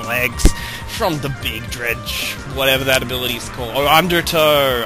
legs from the big dredge, whatever that ability is called. Oh, Undertow,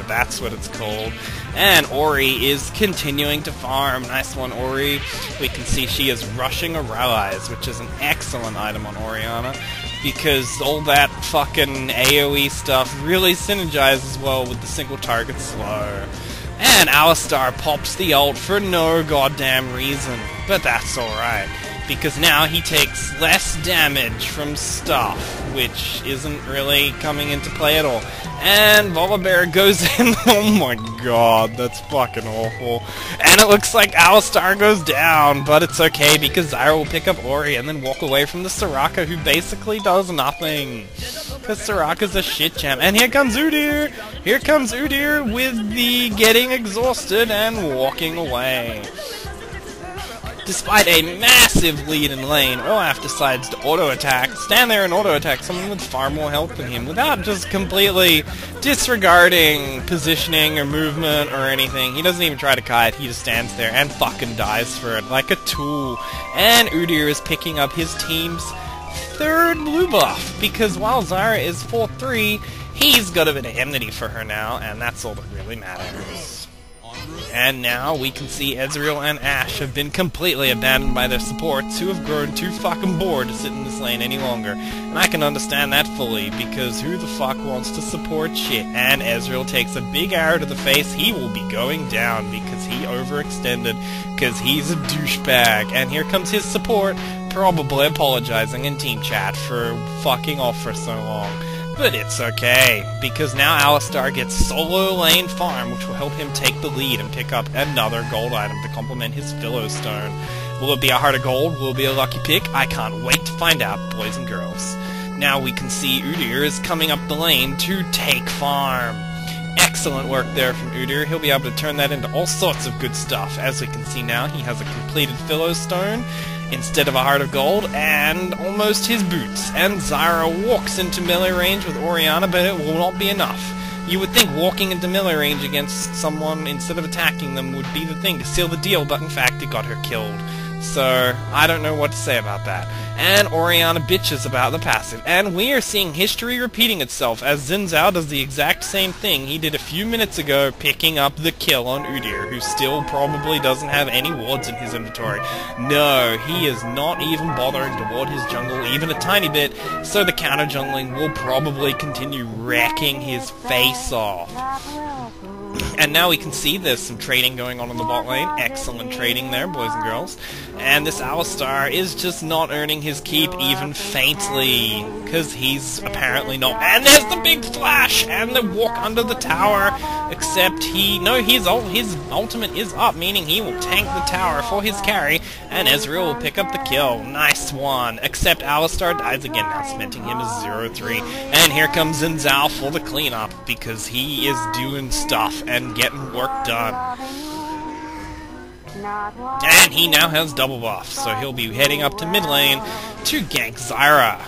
that's what it's called. And Ori is continuing to farm. Nice one, Ori. We can see she is rushing Arise, which is an excellent item on Orianna, because all that fucking AoE stuff really synergizes well with the single target slow. And Alistar pops the ult for no goddamn reason, but that's alright, because now he takes less damage from stuff, which isn't really coming into play at all. And Volibear goes in. Oh my god, that's fucking awful. And it looks like Alistar goes down, but it's okay because Zyra will pick up Ori and then walk away from the Soraka, who basically does nothing. Because Soraka's a shit champ. And here comes Udyr! Here comes Udyr with the getting exhausted and walking away. Despite a massive lead in lane, Olaf decides to auto-attack, stand there and auto-attack someone with far more health than him without just completely disregarding positioning or movement or anything. He doesn't even try to kite, he just stands there and fucking dies for it like a tool. And Udyr is picking up his team's third blue buff, because while Zyra is 4-3, he's got a bit of enmity for her now, and that's all that really matters. And now we can see Ezreal and Ashe have been completely abandoned by their supports, who have grown too fucking bored to sit in this lane any longer. And I can understand that fully, because who the fuck wants to support shit? And Ezreal takes a big arrow to the face. He will be going down because he overextended, because he's a douchebag. And here comes his support, probably apologizing in team chat for fucking off for so long. But it's okay, because now Alistar gets solo lane farm, which will help him take the lead and pick up another gold item to complement his Philostone. Will it be a Heart of Gold? Will it be a lucky pick? I can't wait to find out, boys and girls. Now we can see Udyr is coming up the lane to take farm. Excellent work there from Udyr. He'll be able to turn that into all sorts of good stuff. As we can see now, he has a completed Philostone instead of a Heart of Gold, and almost his boots. And Zyra walks into melee range with Orianna, but it will not be enough. You would think walking into melee range against someone instead of attacking them would be the thing to seal the deal, but in fact it got her killed. So, I don't know what to say about that. And Orianna bitches about the passive. And we are seeing history repeating itself, as Xin Zhao does the exact same thing he did a few minutes ago, picking up the kill on Udyr, who still probably doesn't have any wards in his inventory. No, he is not even bothering to ward his jungle even a tiny bit, so the counter jungling will probably continue wrecking his face off. And now we can see there's some trading going on in the bot lane. Excellent trading there, boys and girls. And this Alistar is just not earning his keep even faintly, because he's apparently not. And there's the big flash and the walk under the tower. Except his ultimate is up, meaning he will tank the tower for his carry, and Ezreal will pick up the kill. Nice one. Except Alistar dies again, now cementing him as 0-3. And here comes Xin Zhao for the cleanup, because he is doing stuff and getting work done. And he now has double buff, so he'll be heading up to mid lane to gank Zyra.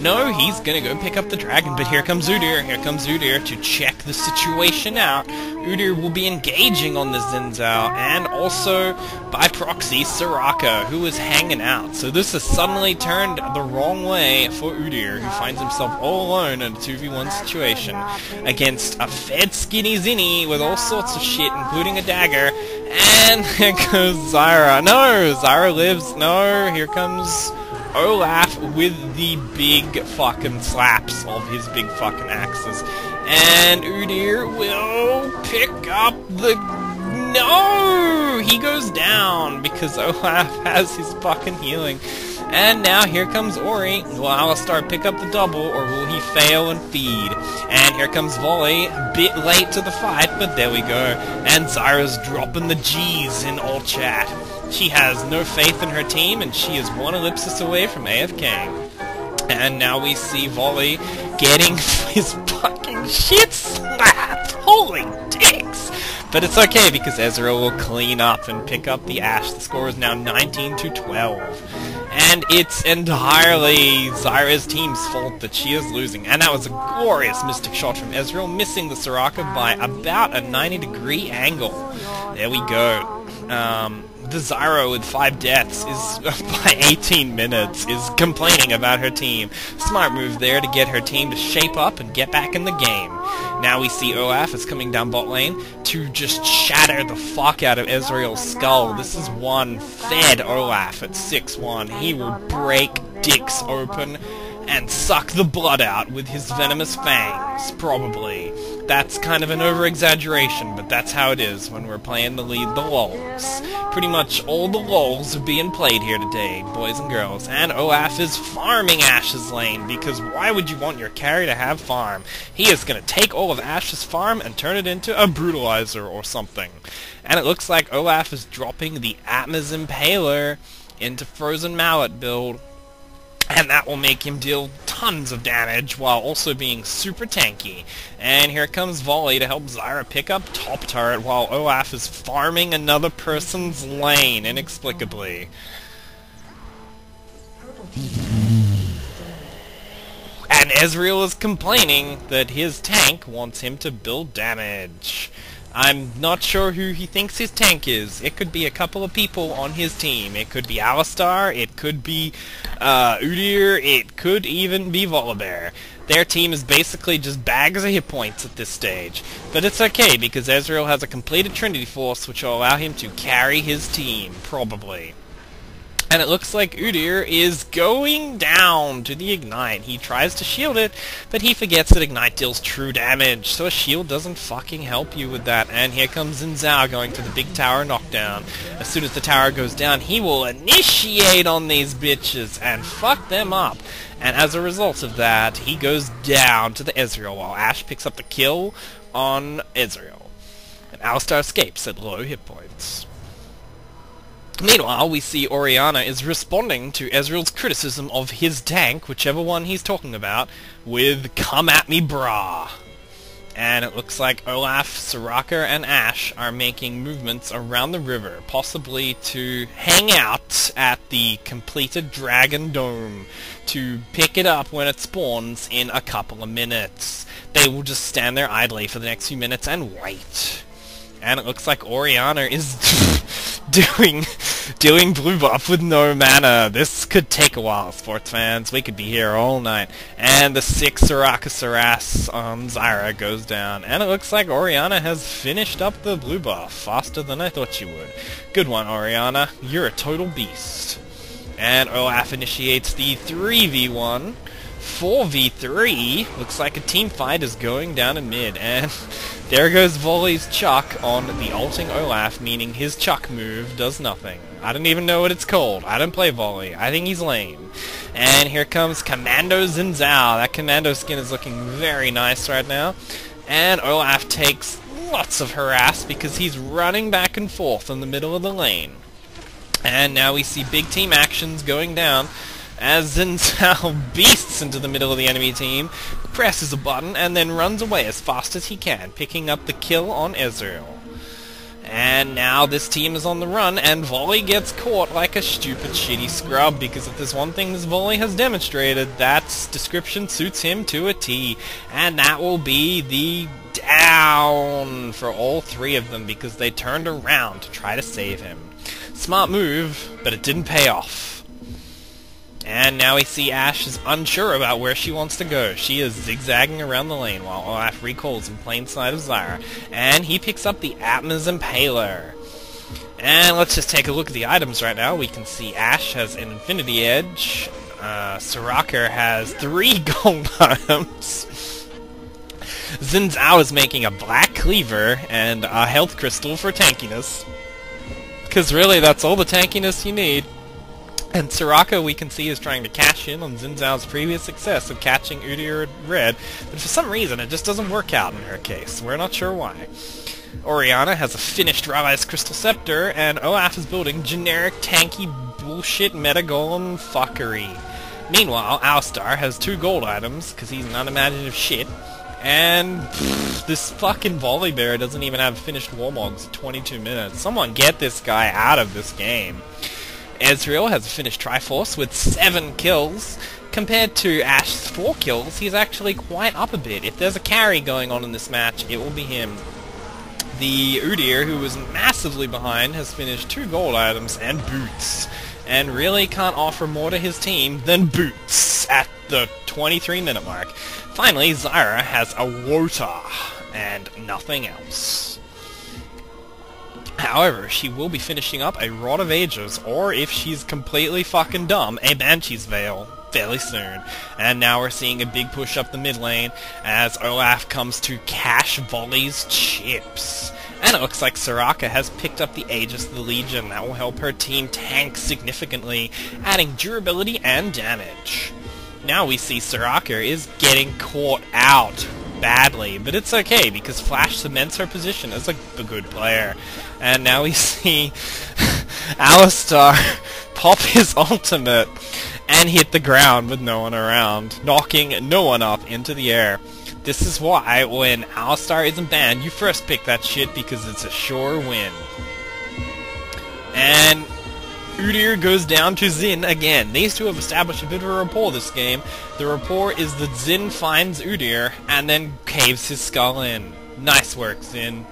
No, he's gonna go pick up the dragon, but here comes Udyr. Here comes Udyr to check the situation out. Udyr will be engaging on the Xin Zhao, and also, by proxy, Soraka, who is hanging out. So this has suddenly turned the wrong way for Udyr, who finds himself all alone in a 2v1 situation against a fed skinny Zinni with all sorts of shit, including a dagger. And here goes Zyra. No, Zyra lives. No, here comes Olaf with the big fucking slaps of his big fucking axes. And Udyr will pick up the... No! He goes down because Olaf has his fucking healing. And now here comes Ori. Will Alistar pick up the double, or will he fail and feed? And here comes Volley, a bit late to the fight, but there we go. And Zyra's dropping the G's in all chat. She has no faith in her team, and she is one ellipsis away from AFKing. And now we see Volley getting his fucking shit slapped! Holy dicks! But it's okay, because Ezreal will clean up and pick up the Ashe. The score is now 19-12. And it's entirely Zyra's team's fault that she is losing. And that was a glorious mystic shot from Ezreal, missing the Soraka by about a 90-degree angle. There we go. the Zyra with 5 deaths is, by 18 minutes, is complaining about her team. Smart move there to get her team to shape up and get back in the game. Now we see Olaf is coming down bot lane to just shatter the fuck out of Ezreal's skull. This is one fed Olaf at 6-1. He will break dicks open and suck the blood out with his venomous fangs, probably. That's kind of an over-exaggeration, but that's how it is when we're playing the LoLs. Pretty much all the LoLs are being played here today, boys and girls, and Olaf is farming Ashe's lane, because why would you want your carry to have farm? He is going to take all of Ashe's farm and turn it into a brutalizer or something. And it looks like Olaf is dropping the Atma's Impaler into Frozen Mallet build, and that will make him deal tons of damage while also being super tanky. And here comes Volley to help Zyra pick up top turret while Olaf is farming another person's lane inexplicably. And Ezreal is complaining that his tank wants him to build damage. I'm not sure who he thinks his tank is. It could be a couple of people on his team. It could be Alistar, it could be Udyr, it could even be Volibear. Their team is basically just bags of hit points at this stage. But it's okay, because Ezreal has a completed Trinity Force which will allow him to carry his team, probably. And it looks like Udyr is going down to the Ignite. He tries to shield it, but he forgets that Ignite deals true damage, so a shield doesn't fucking help you with that. And here comes Xin Zhao going to the big tower knockdown. As soon as the tower goes down, he will initiate on these bitches and fuck them up. And as a result of that, he goes down to the Ezreal while Ashe picks up the kill on Ezreal. And Alistar escapes at low hit points. Meanwhile, we see Orianna is responding to Ezreal's criticism of his tank, whichever one he's talking about, with "Come at me, brah." And it looks like Olaf, Soraka, and Ashe are making movements around the river, possibly to hang out at the completed Dragon Dome, to pick it up when it spawns in a couple of minutes. They will just stand there idly for the next few minutes and wait. And it looks like Orianna is doing blue buff with no mana. This could take a while, sports fans. We could be here all night. And the 6 Soraka Saras on Zyra goes down. And it looks like Orianna has finished up the blue buff faster than I thought you would. Good one, Orianna. You're a total beast. And Olaf initiates the 3v1. 4v3. Looks like a team fight is going down in mid. And there goes Volley's Chuck on the ulting Olaf, meaning his Chuck move does nothing. I don't even know what it's called. I don't play Volley. I think he's lame. And here comes Commando Xin Zhao. That Commando skin is looking very nice right now. And Olaf takes lots of harass because he's running back and forth in the middle of the lane. And now we see big team actions going down as Xin Zhao beasts into the middle of the enemy team, presses a button, and then runs away as fast as he can, picking up the kill on Ezreal. And now this team is on the run, and Volley gets caught like a stupid shitty scrub, because if there's one thing this Volley has demonstrated, that description suits him to a T. And that will be the down for all three of them, because they turned around to try to save him. Smart move, but it didn't pay off. And now we see Ashe is unsure about where she wants to go. She is zigzagging around the lane while Olaf recalls in plain sight of Zyra. And he picks up the Atma's Impaler. And let's just take a look at the items right now. We can see Ashe has an Infinity Edge. Soraka has 3 gold items. Xin Zhao is making a Black Cleaver and a Health Crystal for tankiness. Because really, that's all the tankiness you need. And Soraka, we can see, is trying to cash in on Xin Zhao's previous success of catching Udyr red, but for some reason it just doesn't work out in her case. We're not sure why. Orianna has a finished Rise Crystal Scepter, and Olaf is building generic tanky bullshit meta-golem fuckery. Meanwhile, Alistar has 2 gold items, because he's an unimaginative shit, and this fucking Volibear doesn't even have finished Warmogs in 22 minutes. Someone get this guy out of this game. Ezreal has a finished Triforce with 7 kills. Compared to Ashe's 4 kills, he's actually quite up a bit. If there's a carry going on in this match, it will be him. The Udyr, who was massively behind, has finished 2 gold items and boots, and really can't offer more to his team than boots at the 23-minute mark. Finally, Zyra has a Wota, and nothing else. However, she will be finishing up a Rod of Ages, or if she's completely fucking dumb, a Banshee's Veil, fairly soon. And now we're seeing a big push up the mid lane as Olaf comes to cash Volley's chips. And it looks like Soraka has picked up the Aegis of the Legion. That will help her team tank significantly, adding durability and damage. Now we see Soraka is getting caught out badly, but it's okay because Flash cements her position as a good player. And now we see Alistar pop his ultimate and hit the ground with no one around, knocking no one up into the air. This is why when Alistar isn't banned, you first pick that shit because it's a sure win. And Udyr goes down to Xin again. These two have established a bit of a rapport this game. The rapport is that Xin finds Udyr and then caves his skull in. Nice work, Xin.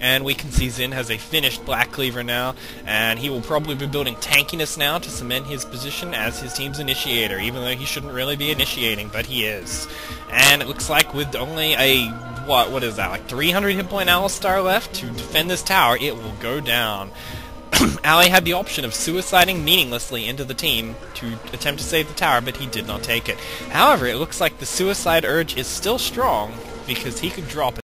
And we can see Xin has a finished Black Cleaver now, and he will probably be building tankiness now to cement his position as his team's initiator, even though he shouldn't really be initiating, but he is. And it looks like with only a, what is that, like 300 hit point Alistar left to defend this tower, it will go down. Ali had the option of suiciding meaninglessly into the team to attempt to save the tower, but he did not take it. However, it looks like the suicide urge is still strong, because he could drop